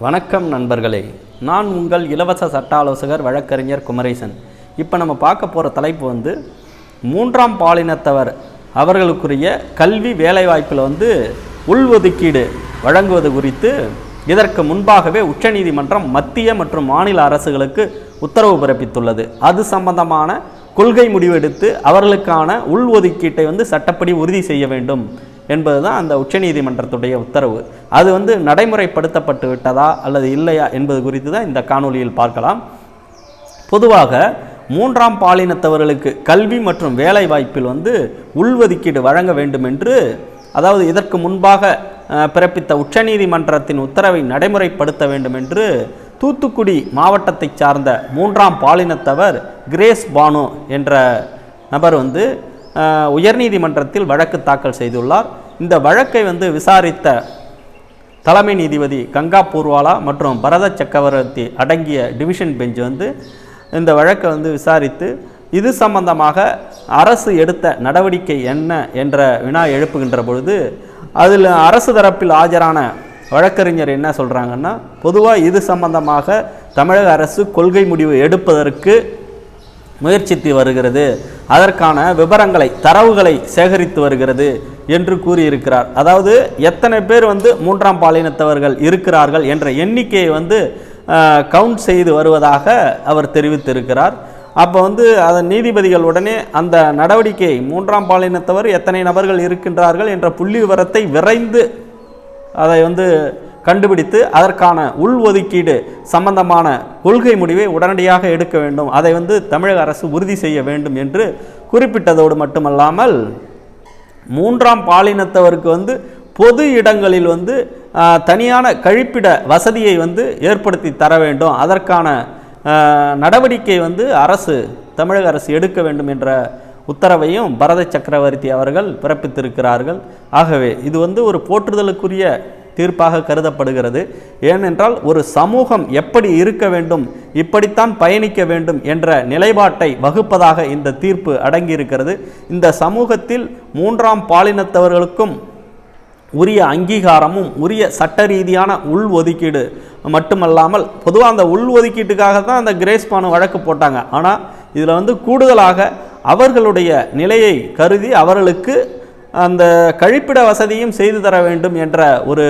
வணக்கம் நண்பர்களே, நான் உங்கள் இலவச சட்ட ஆலோசகர் வழக்கறிஞர் குமரேசன். இப்போ நம்ம பார்க்க போகிற தலைப்பு வந்து மூன்றாம் பாலினத்தவர் அவர்களுக்குரிய கல்வி வேலைவாய்ப்பில் உள்ஒதுக்கீடு வழங்குவது குறித்து இதற்கு முன்பாகவே உச்சநீதிமன்றம் மத்திய மற்றும் மாநில அரசுகளுக்கு உத்தரவு பிறப்பித்துள்ளது. அது சம்பந்தமான கொள்கை முடிவெடுத்து அவர்களுக்கான உள்ஒதுக்கீட்டை சட்டப்படி உறுதி செய்ய வேண்டும் என்பதுதான் அந்த உச்சநீதிமன்றத்துடைய உத்தரவு. அது நடைமுறைப்படுத்தப்பட்டு விட்டதா அல்லது இல்லையா என்பது குறித்து தான் இந்த காணொலியில் பார்க்கலாம். பொதுவாக மூன்றாம் பாலினத்தவர்களுக்கு கல்வி மற்றும் வேலை வாய்ப்பில் உள்ஒதுக்கீடு வழங்க வேண்டும் என்று, அதாவது இதற்கு முன்பாக பிறப்பித்த உச்சநீதிமன்றத்தின் உத்தரவை நடைமுறைப்படுத்த வேண்டும் என்று தூத்துக்குடி மாவட்டத்தை சார்ந்த மூன்றாம் பாலினத்தவர் கிரேஸ் பானு என்ற நபர் உயர்நீதிமன்றத்தில் வழக்கு தாக்கல் செய்துள்ளார். இந்த வழக்கை விசாரித்த தலைமை நீதிபதி கங்கா பூர்வாலா மற்றும் பரத சக்கரவர்த்தி அடங்கிய டிவிஷன் பெஞ்ச் இந்த வழக்கை விசாரித்து இது சம்பந்தமாக அரசு எடுத்த நடவடிக்கை என்ன என்ற வினா எழுப்புகின்ற பொழுது அதில் அரசு தரப்பில் ஆஜரான வழக்கறிஞர் என்ன சொல்கிறாங்கன்னா, பொதுவாக இது சம்பந்தமாக தமிழக அரசு கொள்கை முடிவு எடுப்பதற்கு முயற்சித்து வருகிறது, அதற்கான விவரங்களை தரவுகளை சேகரித்து வருகிறது என்று கூறியிருக்கிறார். அதாவது எத்தனை பேர் மூன்றாம் பாலினத்தவர்கள் இருக்கிறார்கள் என்ற எண்ணிக்கையை கவுண்ட் செய்து வருவதாக அவர் தெரிவித்திருக்கிறார். அப்போ அதன் நீதிபதிகள் உடனே அந்த நடவடிக்கை மூன்றாம் பாலினத்தவர் எத்தனை நபர்கள் இருக்கின்றார்கள் என்ற புள்ளி விவரத்தை விரைந்து அதை கண்டுபிடித்து அதற்கான உள்ஒதுக்கீடு சம்பந்தமான கொள்கை முடிவை உடனடியாக எடுக்க வேண்டும், அதை தமிழக அரசு உறுதி செய்ய வேண்டும் என்று குறிப்பிட்டதோடு மட்டுமல்லாமல் மூன்றாம் பாலினத்தவருக்கு பொது இடங்களில் தனியான கழிப்பிட வசதியை ஏற்படுத்தி தர வேண்டும், அதற்கான நடவடிக்கை அரசு தமிழக அரசு எடுக்க வேண்டும் என்ற உத்தரவையும் பரத சக்கரவர்த்தி அவர்கள் பிறப்பித்திருக்கிறார்கள். ஆகவே இது ஒரு போற்றுதலுக்குரிய தீர்ப்பாக கருதப்படுகிறது. ஏனென்றால் ஒரு சமூகம் எப்படி இருக்க வேண்டும், இப்படித்தான் பயணிக்க வேண்டும் என்ற நிலைப்பாட்டை வகுப்பதாக இந்த தீர்ப்பு அடங்கியிருக்கிறது. இந்த சமூகத்தில் மூன்றாம் பாலினத்தவர்களுக்கும் உரிய அங்கீகாரமும் உரிய சட்ட ரீதியான உள்ஒதுக்கீடு மட்டுமல்லாமல், பொதுவாக அந்த உள்ஒதுக்கீட்டுக்காக தான் அந்த கிரேஸ் பானு வழக்கு போட்டாங்க. ஆனால் இதில் கூடுதலாக அவர்களுடைய நிலையை கருதி அவர்களுக்கு அந்த கழிப்பிட வசதியும் செய்து தர வேண்டும் என்ற ஒரு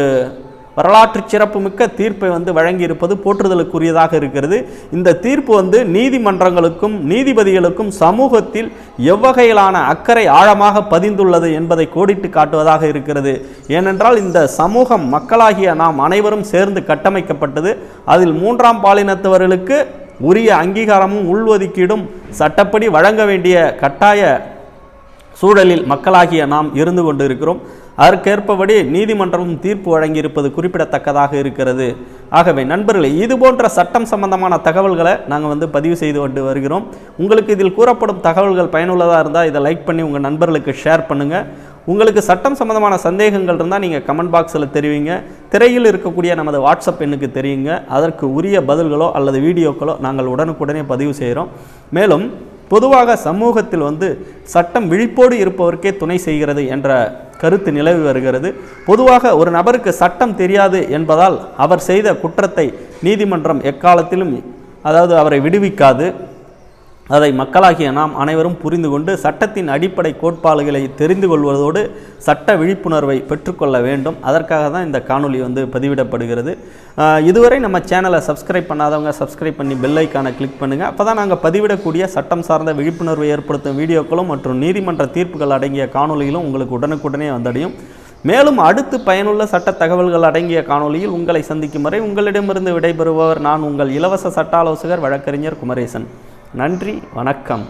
வரலாற்று சிறப்புமிக்க தீர்ப்பை வழங்கியிருப்பது போற்றுதலுக்குரியதாக இருக்கிறது. இந்த தீர்ப்பு நீதிமன்றங்களுக்கும் நீதிபதிகளுக்கும் சமூகத்தில் எவ்வகையிலான அக்கறை ஆழமாக பதிந்துள்ளது என்பதை கோடிட்டு காட்டுவதாக இருக்கிறது. ஏனென்றால் இந்த சமூகம் மக்களாகிய நாம் அனைவரும் சேர்ந்து கட்டமைக்கப்பட்டது. அதில் மூன்றாம் பாலினத்தவர்களுக்கு உரிய அங்கீகாரமும் உள்ஒதுக்கீடும் சட்டப்படி வழங்க வேண்டிய கட்டாய சூழலில் மக்களாகிய நாம் இருந்து கொண்டு இருக்கிறோம். அதற்கேற்பபடி நீதிமன்றமும் தீர்ப்பு வழங்கியிருப்பது குறிப்பிடத்தக்கதாக இருக்கிறது. ஆகவே நண்பர்களே, இது போன்ற சட்டம் சம்பந்தமான தகவல்களை நாங்கள் பதிவு செய்து கொண்டு வருகிறோம். உங்களுக்கு இதில் கூறப்படும் தகவல்கள் பயனுள்ளதாக இருந்தால் இதை லைக் பண்ணி உங்கள் நண்பர்களுக்கு ஷேர் பண்ணுங்கள். உங்களுக்கு சட்டம் சம்பந்தமான சந்தேகங்கள் இருந்தால் நீங்கள் கமெண்ட் பாக்ஸில் தெரிவிங்க. திரையில் இருக்கக்கூடிய நமது வாட்ஸ்அப் எண்ணுக்கு தெரியுங்க. அதற்கு உரிய பதில்களோ அல்லது வீடியோக்களோ நாங்கள் உடனுக்குடனே பதிவு செய்கிறோம். மேலும் பொதுவாக சமூகத்தில் சட்டம் விழிப்போடு இருப்பவருக்கே துணை செய்கிறது என்ற கருத்து நிலவி வருகிறது. பொதுவாக ஒரு நபருக்கு சட்டம் தெரியாது என்பதால் அவர் செய்த குற்றத்தை நீதிமன்றம் எக்காலத்திலும் அவரை விடுவிக்காது. அதை மக்களாகிய நாம் அனைவரும் புரிந்து கொண்டு சட்டத்தின் அடிப்படை கோட்பாடுகளை தெரிந்து கொள்வதோடு சட்ட விழிப்புணர்வை பெற்றுக்கொள்ள வேண்டும். அதற்காக தான் இந்த காணொலி பதிவிடப்படுகிறது. இதுவரை நம்ம சேனலை சப்ஸ்கிரைப் பண்ணாதவங்க சப்ஸ்கிரைப் பண்ணி பெல் ஐக்கானை கிளிக் பண்ணுங்கள். அப்போ தான் நாங்கள் பதிவிடக்கூடிய சட்டம் சார்ந்த விழிப்புணர்வை ஏற்படுத்தும் வீடியோக்களும் மற்றும் நீதிமன்ற தீர்ப்புகள் அடங்கிய காணொலிகளும் உங்களுக்கு உடனுக்குடனே வந்தடையும். மேலும் அடுத்து பயனுள்ள சட்ட தகவல்கள் அடங்கிய காணொலியில் உங்களை சந்திக்கும் வரை உங்களிடமிருந்து விடைபெறுபவர் நான் உங்கள் இலவச சட்ட ஆலோசகர் வழக்கறிஞர் குமரேசன். நன்றி, வணக்கம்.